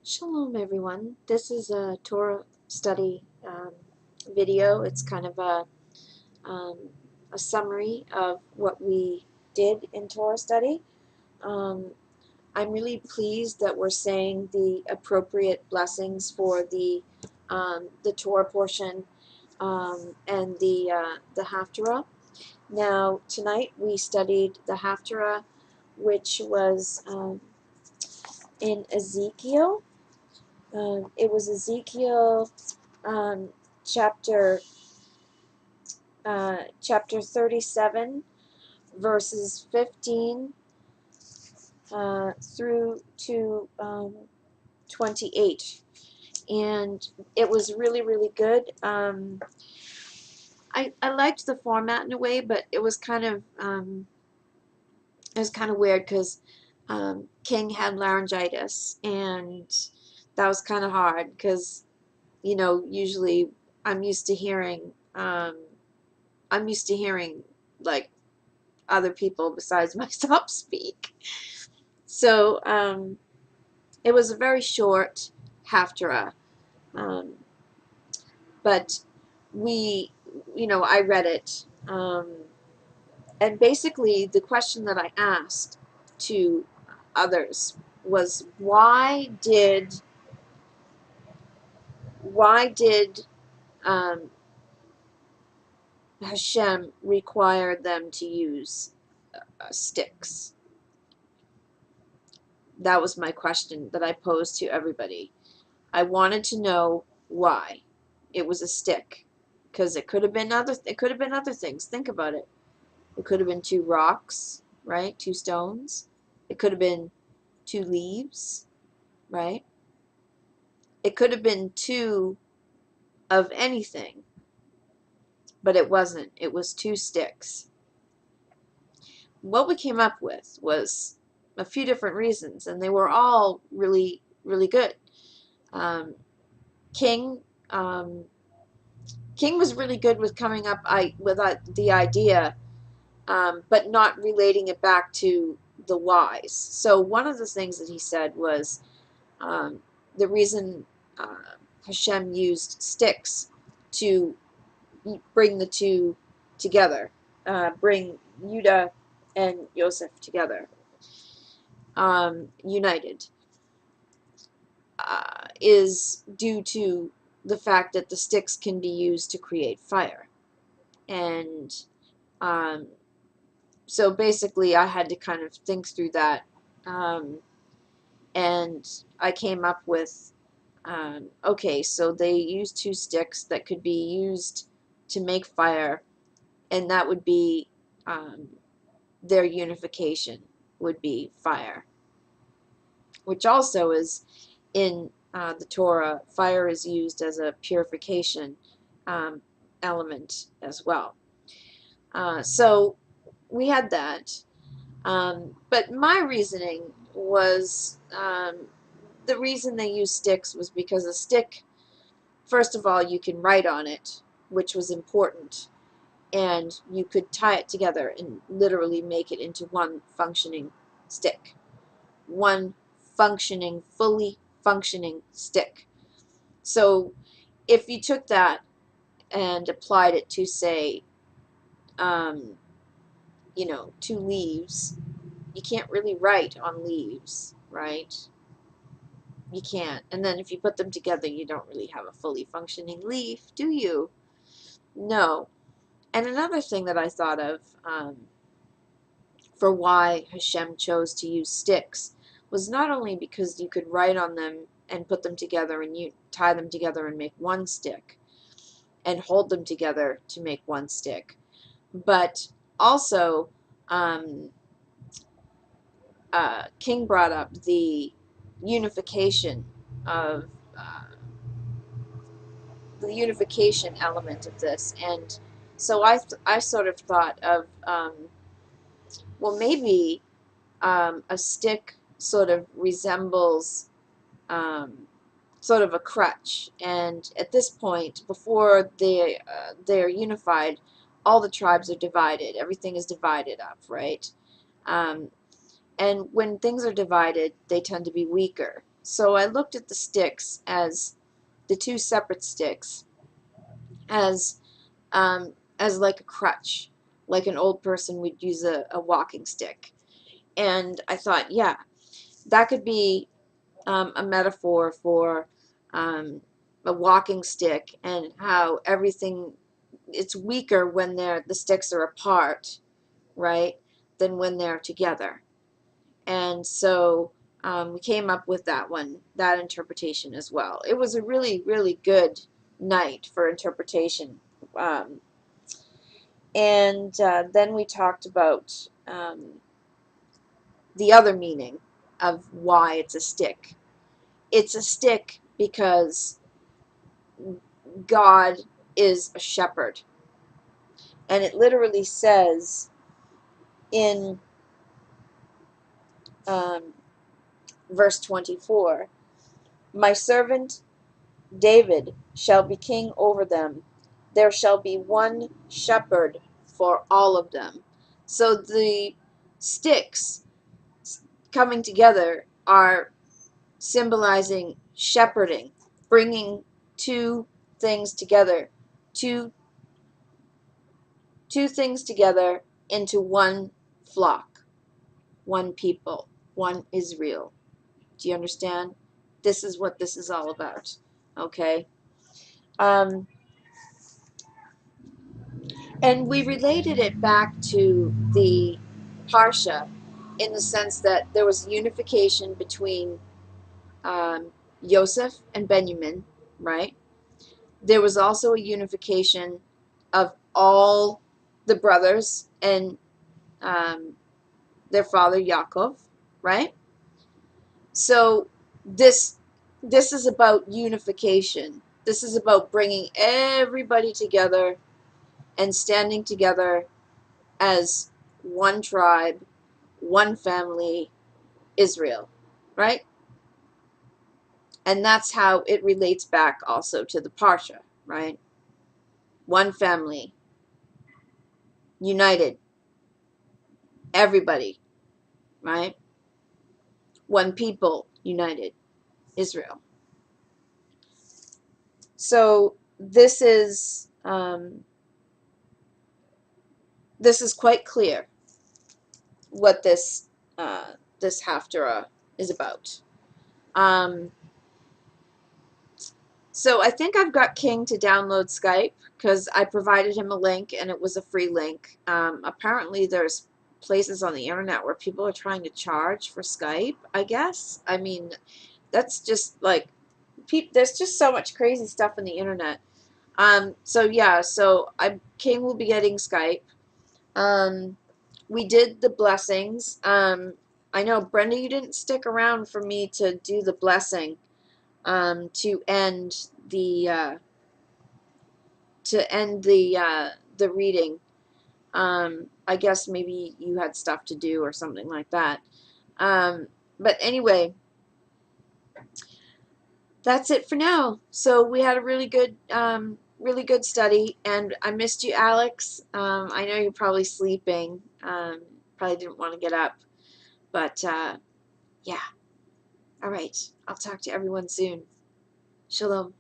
Shalom, everyone. This is a Torah study video. It's kind of um, a summary of what we did in Torah study. Um, I'm really pleased that we're saying the appropriate blessings for the Torah portion and the Haftorah. Now, tonight we studied the Haftorah, which was in Ezekiel. It was Ezekiel um, chapter chapter 37, verses 15 through to 28, and it was really good. I liked the format in a way, but it was kind of weird because King had laryngitis, and that was kind of hard because usually I'm used to hearing um, I'm used to hearing like other people besides myself speak. So it was a very short Haftarah, um, but I read it, and basically the question that I asked to others was why did um, Hashem require them to use sticks? That was my question that I posed to everybody. I wanted to know why it was a stick, because it could have been other things. Think about it. It could have been two rocks, right? Two stones. It could have been two leaves, right? It could have been two of anything, but it wasn't. It was two sticks. What we came up with was a few different reasons, and they were all really good. Um, King um, King was really good with coming up with the idea, but not relating it back to the whys. So one of the things that he said was the reason Hashem used sticks to bring the two together, bring Judah and Joseph together, united, is due to the fact that the sticks can be used to create fire. And um, so basically I had to kind of think through that, um, and I came up with, okay, so they used two sticks that could be used to make fire, and that would be their unification would be fire, which also is in the Torah. Fire is used as a purification um, element as well. So we had that. But my reasoning was, the reason they used sticks was because a stick, first of all, you can write on it, which was important, and you could tie it together and literally make it into one functioning stick. One fully functioning stick. So if you took that and applied it to, say, um, two leaves, you can't really write on leaves, right? You can't. And then if you put them together, you don't really have a fully functioning leaf, do you? No. And another thing that I thought of for why Hashem chose to use sticks was not only because you could write on them and put them together and you tie them together and make one stick and hold them together to make one stick, but also King brought up the unification of the unification element of this, and so I sort of thought of, well, maybe a stick sort of resembles sort of a crutch, and at this point, before they're unified, all the tribes are divided. Everything is divided up, right? And when things are divided, they tend to be weaker. So I looked at the sticks as the two separate sticks as like a crutch, like an old person would use a walking stick. And I thought, yeah, that could be a metaphor for a walking stick, and how everything, it's weaker when the sticks are apart, right, than when they're together. And so we came up with that interpretation as well. It was a really, really good night for interpretation. Um, and then we talked about the other meaning of why it's a stick. It's a stick because God is a shepherd. And it literally says in um, verse 24, "My servant David shall be king over them. There shall be one shepherd for all of them." So the sticks coming together are symbolizing shepherding, bringing two things together, two things together into one flock, one people, one Israel. Do you understand? This is what this is all about. Okay? Um, and we related it back to the Parsha in the sense that there was unification between um, Joseph and Benjamin, right? There was also a unification of all the brothers and um, their father Yaakov, right? So this this is about unification. This is about bringing everybody together and standing together as one tribe, one family, Israel, right? And that's how it relates back also to the Parsha, right? One family, united, everybody, right? One people, united, Israel. So this is quite clear what this Haftorah is about. Um, so I think I've got King to download Skype because I provided him a link and it was a free link. Apparently there's places on the internet where people are trying to charge for Skype, I guess. I mean, that's just like, there's just so much crazy stuff on the internet. So yeah, King will be getting Skype. We did the blessings. I know, Brenda, you didn't stick around for me to do the blessing to end the reading. I guess maybe you had stuff to do or something like that. But anyway, that's it for now. So we had a really good study, and I missed you, Alex. I know you're probably sleeping. Probably didn't want to get up, but yeah. All right. I'll talk to everyone soon. Shalom.